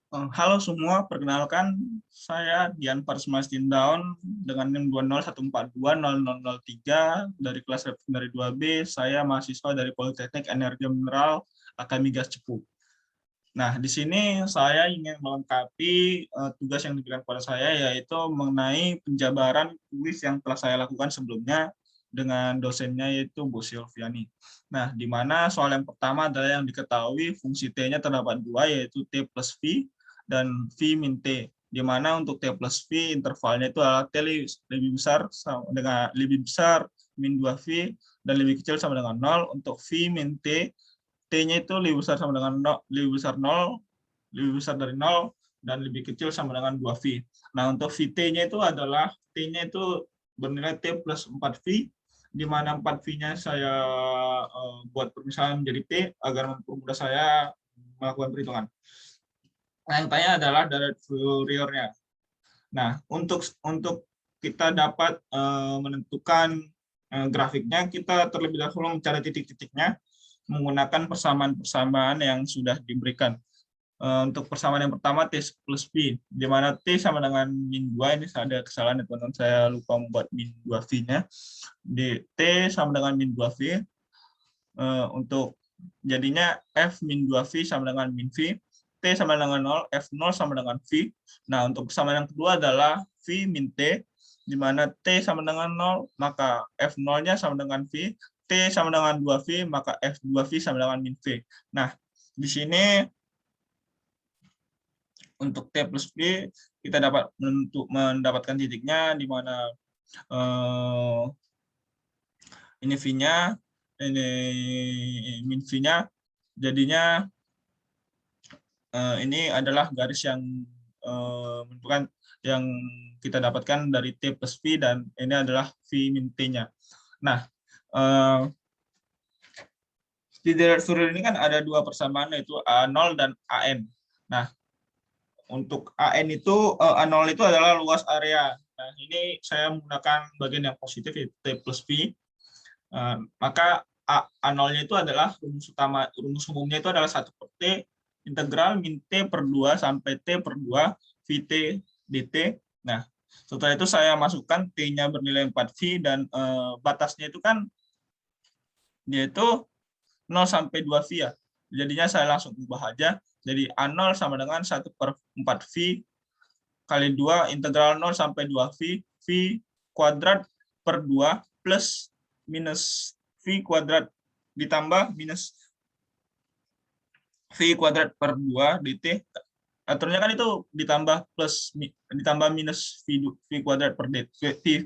Halo semua, perkenalkan saya Dian Parsmas Tindaun dengan NIM 201420003 dari kelas dari 2B. Saya mahasiswa dari Politeknik Energi Mineral Akademi Gas Cepu. Nah, di sini saya ingin melengkapi tugas yang diberikan kepada saya, yaitu mengenai penjabaran kuis yang telah saya lakukan sebelumnya dengan dosennya, yaitu Bu Silviani. Nah, di mana soal yang pertama adalah yang diketahui fungsi T-nya terdapat dua, yaitu T plus V dan V min T, di mana untuk T plus V intervalnya itu adalah T lebih besar sama dengan lebih besar min 2V dan lebih kecil sama dengan 0. Untuk V min T, T-nya itu lebih besar sama dengan 0, lebih besar 0, lebih besar dari 0, dan lebih kecil sama dengan 2V. Nah, untuk VT-nya itu adalah T-nya itu bernilai T plus 4V, di mana 4V-nya saya buat permisalan menjadi T agar mempermudah saya melakukan perhitungan. Nah, yang tanya adalah dari Fourier-nya. Nah, untuk kita dapat menentukan grafiknya, kita terlebih dahulu mencari titik-titiknya menggunakan persamaan-persamaan yang sudah diberikan. Untuk persamaan yang pertama T plus V, di mana T sama dengan min 2, ini ada kesalahan teman-teman, saya lupa membuat min 2V-nya. Di T sama dengan min 2V, untuk jadinya F min 2V sama dengan min V, T sama dengan 0, F0 sama dengan V. Nah, untuk persamaan yang kedua adalah V min T, di mana T sama dengan 0, maka F0-nya sama dengan V, T sama dengan 2V, maka F2V sama dengan min V. Nah, di sini untuk T plus V, kita dapat mendapatkan titiknya, di mana ini V-nya, ini min V-nya, jadinya ini adalah garis yang menentukan yang kita dapatkan dari T plus V, dan ini adalah V min T-nya. Nah, di daerah Fourier ini kan ada dua persamaan, yaitu A0 dan AN. Nah, untuk AN itu, A0 itu adalah luas area. Nah, ini saya menggunakan bagian yang positif, yaitu T plus V. Maka A0-nya itu adalah rumus umumnya itu adalah 1 per T integral min T per 2 sampai T per 2 Vt dt. Nah, setelah itu saya masukkan T-nya bernilai 4V, dan batasnya itu kan dia itu 0 sampai 2V ya. Jadinya saya langsung ubah aja. Jadi A0 sama dengan 1 per 4V kali 2 integral 0 sampai 2V, V kuadrat per 2 plus minus V kuadrat ditambah minus V kuadrat per 2 dt. Aturnya kan itu ditambah minus V kuadrat per dt, V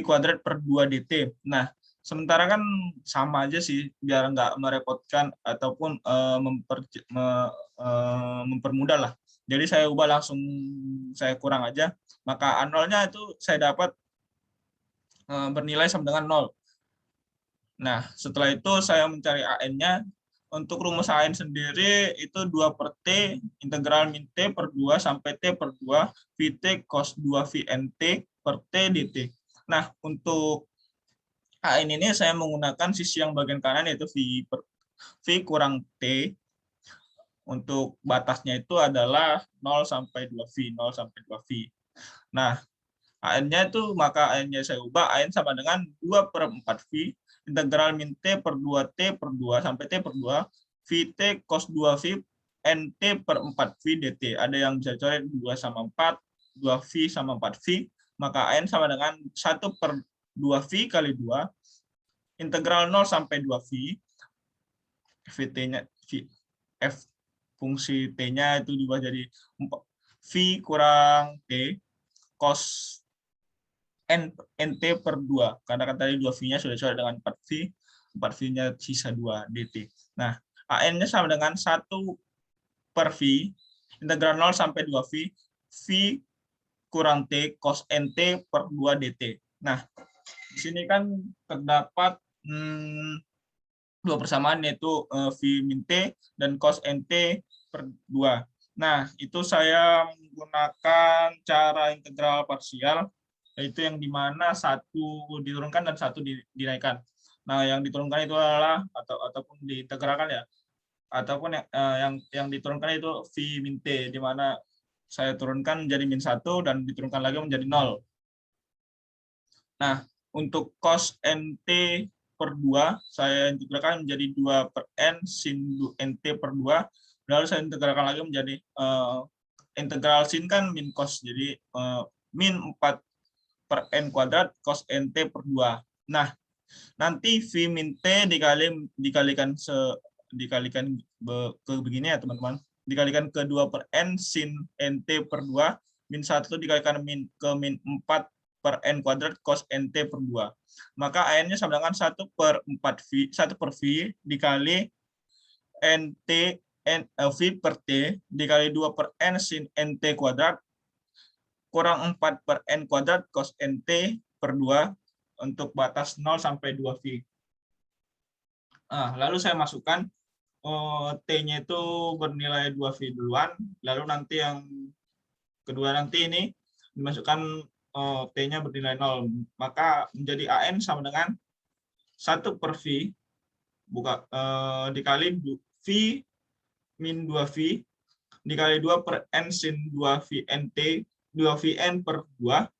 kuadrat per 2 dt. Nah, sementara kan sama aja sih, biar nggak merepotkan ataupun mempermudah lah. Jadi saya ubah langsung, saya kurang aja. Maka A0-nya itu saya dapat bernilai sama dengan 0. Nah, setelah itu saya mencari AN-nya. Untuk rumus AN sendiri itu 2 per T integral min T per 2 sampai T per 2 Vt cos 2 Vnt per T dt. Nah, untuk AN ini saya menggunakan sisi yang bagian kanan, yaitu V kurang T. Untuk batasnya itu adalah 0 sampai 2V, 0 sampai 2V. Nah, AN-nya itu, maka AN-nya saya ubah, AN sama dengan 2 per 4V integral min T per 2T per 2 sampai T per 2 Vt cos 2V Nt per 4V dt. Ada yang bisa coret 2 sama 4, 2V sama 4V, maka AN sama dengan 1 per 2V kali 2 integral 0 sampai 2V, Vt-nya, F fungsi T-nya itu diubah jadi V kurang T cos Nt per 2, karena kan tadi 2V-nya sudah coret dengan 4V, 4V-nya sisa 2 dt. Nah, AN-nya sama dengan 1 per V, integral 0 sampai 2V, V kurang T cos Nt per 2 dt. Nah, di sini kan terdapat dua persamaan, yaitu V min T dan cos Nt per 2. Nah, itu saya menggunakan cara integral parsial, yaitu yang dimana satu diturunkan dan satu dinaikkan. Nah, yang diturunkan itu adalah ataupun diintegralkan ya, ataupun yang diturunkan itu V min T, di mana saya turunkan menjadi -1 dan diturunkan lagi menjadi 0. Nah, untuk cos NT per 2, saya integralkan menjadi 2 per N sin NT per 2, lalu saya integralkan lagi menjadi integral sin kan min cos, jadi min 4 per N kuadrat cos NT per 2. Nah, nanti V min T dikalikan ke begini ya teman-teman, dikalikan ke 2 per N sin NT per 2, min 1 dikalikan ke min 4 per N kuadrat cos NT per 2. Maka AN-nya sama dengan 1 per 4V, 1 per V dikali NT, V per T dikali 2 per N sin NT kuadrat kurang 4 per N kuadrat cos NT per 2 untuk batas 0 sampai 2V. Nah, lalu saya masukkan T-nya itu bernilai 2V duluan, lalu nanti yang kedua nanti ini dimasukkan T-nya bernilai 0. Maka menjadi AN sama dengan 1 per V dikali V min 2V dikali 2 per N sin 2V NT 2Vn per 2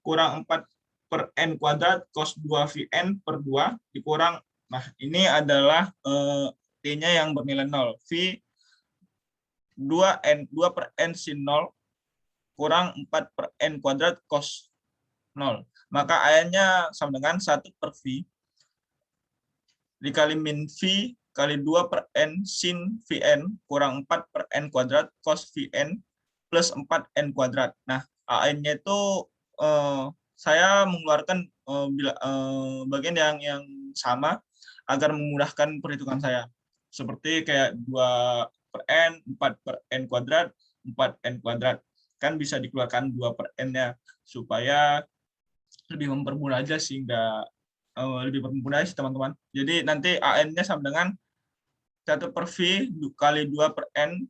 kurang 4 per N kuadrat cos 2Vn per 2 dikurang, nah ini adalah T-nya yang bernilai 0. V 2 per N sin 0 kurang 4 per N kuadrat cos 0. Maka AN-nya sama dengan 1 per V dikali min V kali 2 per N sin Vn kurang 4 per N kuadrat cos Vn plus 4N kuadrat. Nah, AN-nya itu saya mengeluarkan bagian yang sama agar memudahkan perhitungan saya. Seperti kayak 2 per N, 4 per N kuadrat, 4N kuadrat. Kan bisa dikeluarkan 2 per N-nya supaya lebih mempermudah aja sehingga lebih mempermudah sih teman-teman. Jadi nanti AN-nya sama dengan 1 per V kali 2 per N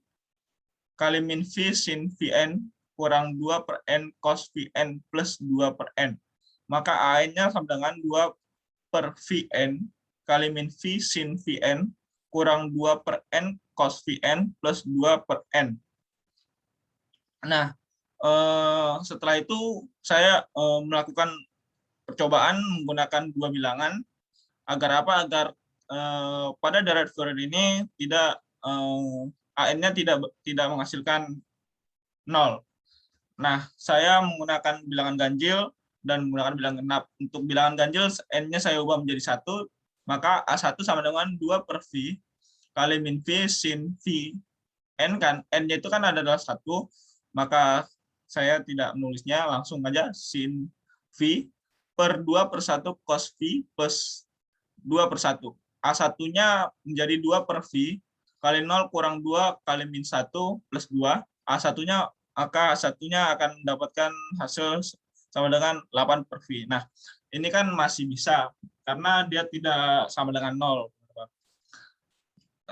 kali min V sin Vn kurang 2 per N cos Vn plus 2 per N. Maka AN-nya sama dengan 2 per Vn kali min V sin Vn kurang 2 per N cos Vn plus 2 per N. Nah, setelah itu saya melakukan percobaan menggunakan dua bilangan. Agar apa? Agar pada direct fluid ini tidak AN-nya tidak menghasilkan 0. Nah, saya menggunakan bilangan ganjil dan menggunakan bilangan genap. Untuk bilangan ganjil, N-nya saya ubah menjadi 1, maka A1 sama dengan 2 per V kali min V sin V. N kan, N-nya itu kan adalah 1, maka saya tidak menulisnya, langsung aja sin V per 2 per 1 cos V plus 2 per 1. A1-nya menjadi 2 per V kali 0 kurang 2 kali min 1 plus 2. A1-nya maka A1-nya akan mendapatkan hasil sama dengan 8 per V. Nah, ini kan masih bisa karena dia tidak sama dengan 0.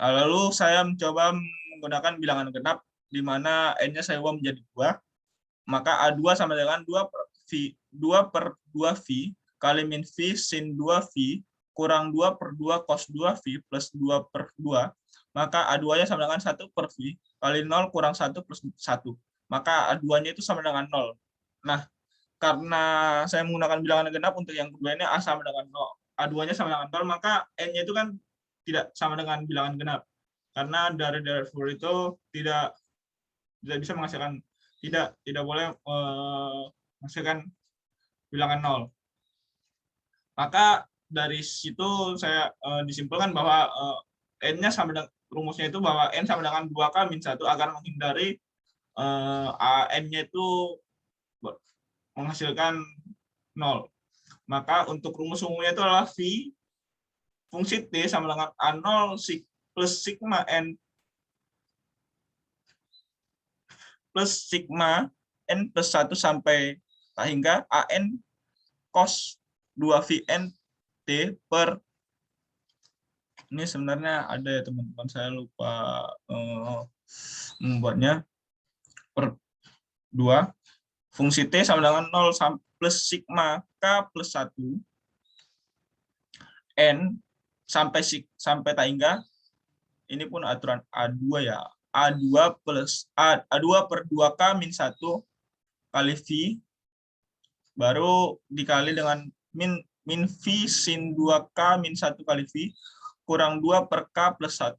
Lalu saya mencoba menggunakan bilangan genap di mana N-nya saya ubah menjadi 2. Maka A2 sama dengan 2 per 2V kali min V sin 2V kurang 2 per 2 cos 2V plus 2 per 2. Maka A2-nya sama dengan 1 per V kali 0 kurang 1 plus 1. Maka A2-nya itu sama dengan 0. Nah, karena saya menggunakan bilangan genap untuk yang kedua ini A sama dengan 0, A2-nya sama dengan 0, maka N-nya itu kan tidak sama dengan bilangan genap. Karena dari direct fluid itu tidak bisa menghasilkan, tidak boleh menghasilkan bilangan 0. Maka dari situ saya disimpulkan bahwa N-nya sama dengan, rumusnya itu bahwa N sama dengan 2K min 1 agar menghindari N-nya itu menghasilkan 0. Maka untuk rumus umumnya itu adalah V fungsi T sama dengan A0 plus sigma N plus sigma N plus 1 sampai hingga AN cos 2VN T per, ini sebenarnya ada ya teman-teman, saya lupa membuatnya, per 2 fungsi T sama dengan 0 plus sigma K plus 1 N sampai tak hingga ini pun aturan A2 ya. A2 plus A2 per 2K min 1 kali V baru dikali dengan min V sin 2K min 1 kali V kurang 2 per K plus 1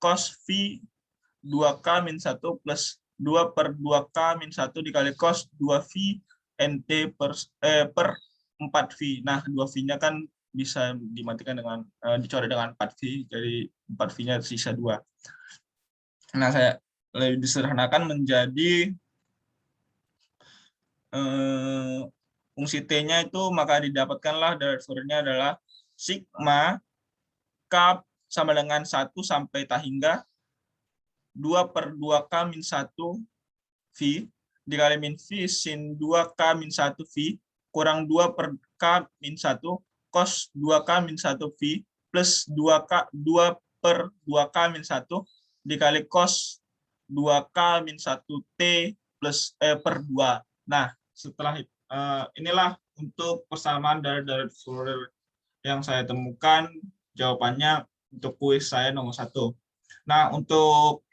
cos V 2K min 1 plus 2 per 2K min 1 dikali cos 2V NT per 4V. Nah, 2V-nya kan bisa dimatikan dengan dicoret dengan 4V, jadi 4V-nya sisa 2. Nah, saya lebih disederhanakan menjadi fungsi T-nya itu maka didapatkanlah derivatifnya adalah sigma K sama dengan 1 sampai tak hingga 2 per 2K min 1 V dikali min V sin 2K min 1 V kurang 2 per K min 1 cos 2K min 1 V plus 2 per 2K min 1 dikali cos 2K min 1 T plus per 2. Nah, setelah inilah untuk persamaan dari Fourier yang saya temukan jawabannya untuk kuis saya nomor 1. Nah, untuk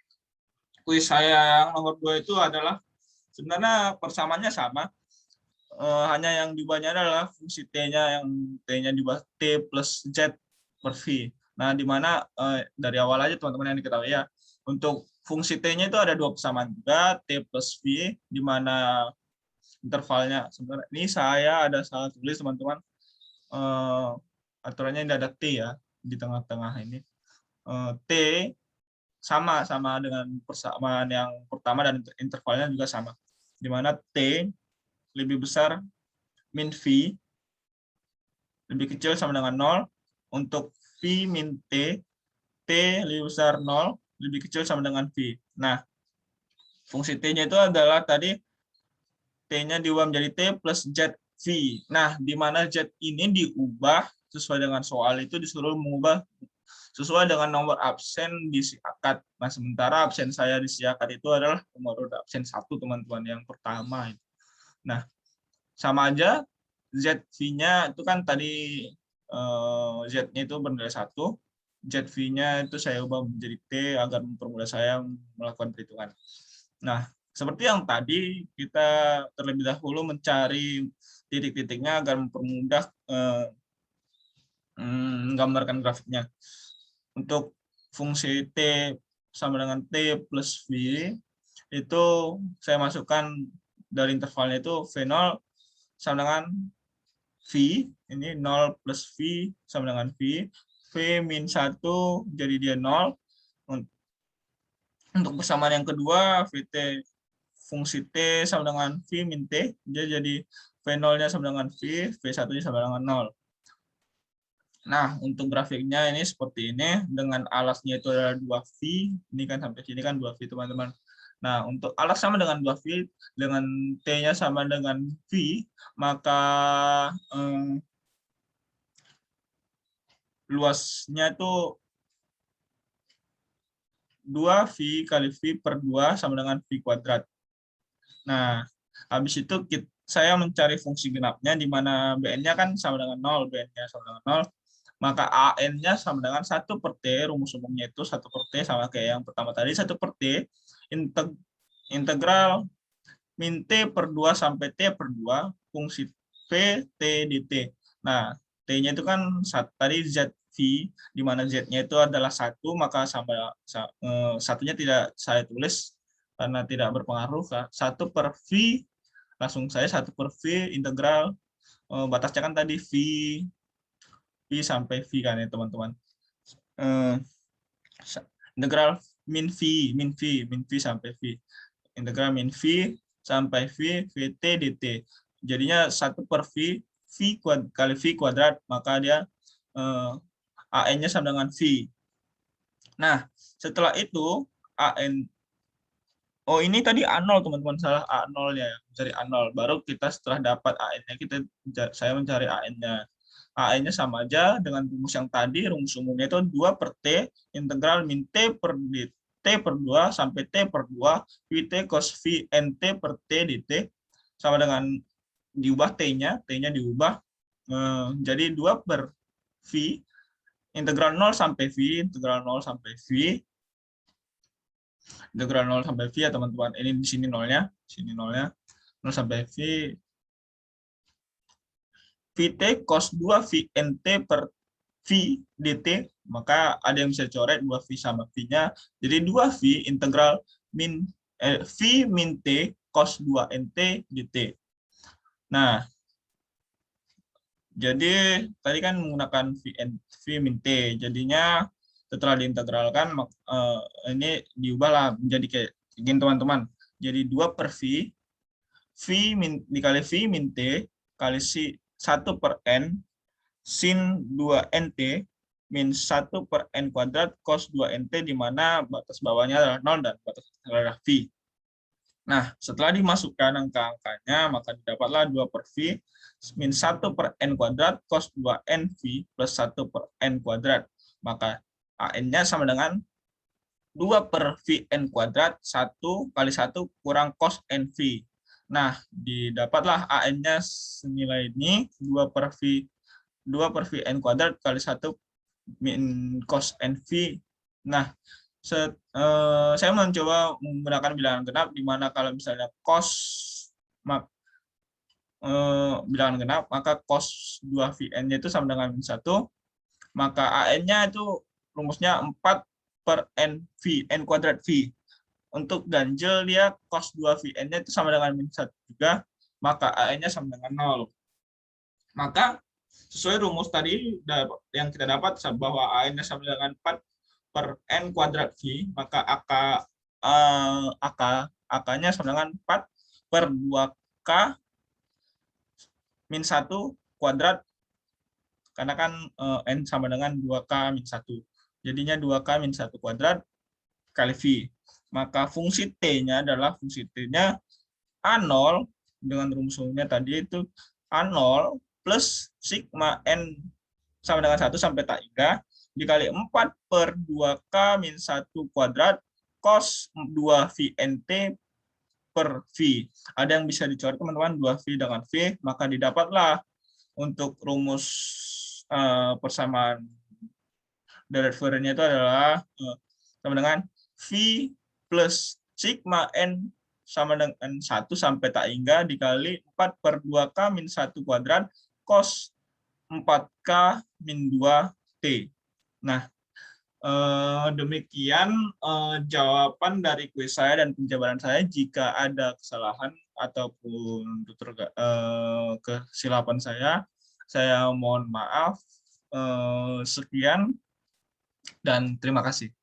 kuis saya yang nomor 2 itu adalah sebenarnya persamaannya sama, hanya yang diubahnya adalah fungsi T-nya, yang T-nya diubah T plus Z per V. Nah, di mana dari awal aja teman-teman yang diketahui ya, untuk fungsi T-nya itu ada 2 persamaan juga, T plus V, di mana intervalnya sebenarnya ini saya ada salah tulis teman-teman, aturannya ini ada T ya di tengah-tengah ini. T sama dengan persamaan yang pertama dan intervalnya juga sama, di mana T lebih besar min V lebih kecil sama dengan 0 untuk V min T, T lebih besar 0 lebih kecil sama dengan V. Nah, fungsi T-nya itu adalah tadi T-nya diubah menjadi T plus ZV. Nah, di mana Z ini diubah sesuai dengan soal itu disuruh mengubah sesuai dengan nomor absen di siakat. Nah, sementara absen saya di siakat itu adalah nomor absen 1, teman-teman, yang pertama. Nah, sama aja ZV-nya itu kan tadi Z-nya itu bernilai 1, ZV-nya itu saya ubah menjadi T agar mempermudah saya melakukan perhitungan. Nah, seperti yang tadi, kita terlebih dahulu mencari titik-titiknya agar mempermudah menggambarkan grafiknya. Untuk fungsi T sama dengan T plus V, itu saya masukkan dari intervalnya itu V0 sama dengan V, ini 0 plus V sama dengan V, V min 1 jadi dia 0. Untuk persamaan yang kedua, VT fungsi T sama dengan V min T, dia jadi V0-nya sama dengan V, V1-nya sama dengan 0. Nah, untuk grafiknya ini seperti ini, dengan alasnya itu adalah 2V, ini kan sampai sini kan 2V, teman-teman. Nah, untuk alas sama dengan 2V, dengan T-nya sama dengan V, maka luasnya itu 2V kali V per 2 sama dengan V kuadrat. Nah, habis itu saya mencari fungsi genapnya, di mana Bn-nya kan sama dengan 0, Bn-nya sama dengan 0, maka An-nya sama dengan 1 per T, rumus umumnya itu 1 per T, sama kayak yang pertama tadi, 1 per T, integral min T per 2 sampai T per 2, fungsi V, T, dt. Nah, T-nya itu kan tadi ZV, di mana Z-nya itu adalah 1, maka satunya tidak saya tulis, karena tidak berpengaruh. 1 per V, langsung saya 1 per V integral, batasnya kan tadi V sampai V kan ya teman-teman. Integral min V sampai V. Integral min V sampai V, VT, dt. Jadinya 1 per V, kali V kuadrat, maka dia AN-nya sama dengan V. Nah, setelah itu AN, oh ini tadi A0 teman-teman, salah A0-nya, mencari A0. Baru kita setelah dapat AN-nya, saya mencari AN-nya. AN-nya sama aja dengan rumus yang tadi, rumus umumnya itu 2 per T, integral min T per dt, T per 2 sampai T per 2, Vt cos V NT per T dt, sama dengan diubah T-nya diubah jadi 2 per V integral 0 sampai V, integral 0 sampai V, integral 0 sampai V ya teman-teman. Ini di sini nolnya, sini nolnya, 0 sampai V, Vt cos 2 Vnt per V dt, maka ada yang bisa coret 2V sama V-nya. Jadi 2V integral V min T cos 2Nt dt. Nah, jadi tadi kan menggunakan V min T, jadinya setelah diintegralkan ini diubahlah menjadi kayak gini teman-teman. Jadi 2 per V, dikali V min T kali 1 per N sin 2nt min 1 per n kuadrat cos 2nt, di mana batas bawahnya adalah 0 dan batas adalah V. Nah, setelah dimasukkan angka-angkanya, maka didapatlah 2 per V min 1 per n kuadrat cos 2nv plus 1 per n kuadrat. Maka AN-nya sama dengan 2 per Vn kuadrat 1 kali 1 kurang cos nv. Nah, didapatlah AN-nya senilai ini 2 per Vn kuadrat kali 1 min cos nv. Nah, saya mencoba menggunakan bilangan genap, di mana kalau misalnya cos bilangan genap, maka cos 2 Vn-nya itu sama dengan min 1, maka AN-nya itu rumusnya 4 per n kuadrat V. Untuk ganjil dia cos 2 Vn-nya itu sama dengan min 1 juga, maka AN-nya sama dengan 0. Maka sesuai rumus tadi yang kita dapat bahwa AN-nya sama dengan 4 per n kuadrat V, maka AK-nya sama dengan 4 per 2K min 1 kuadrat, karena kan N sama dengan 2K min 1. Jadinya 2K min 1 kuadrat kali V. Maka fungsi T-nya adalah fungsi T-nya A0 dengan rumusnya tadi itu A0 plus sigma N sama dengan 1 sampai tak hingga dikali 4 per 2K min 1 kuadrat cos 2 Vnt per V. Ada yang bisa dicoret teman-teman, 2V dengan V, maka didapatlah untuk rumus persamaan derivatifnya itu adalah sama dengan V plus sigma N sama dengan 1 sampai tak hingga dikali 4 per 2K min 1 kuadrat cos 4K min 2T. Nah, demikian jawaban dari kuis saya dan penjabaran saya. Jika ada kesalahan ataupun kesilapan saya mohon maaf. Sekian dan terima kasih.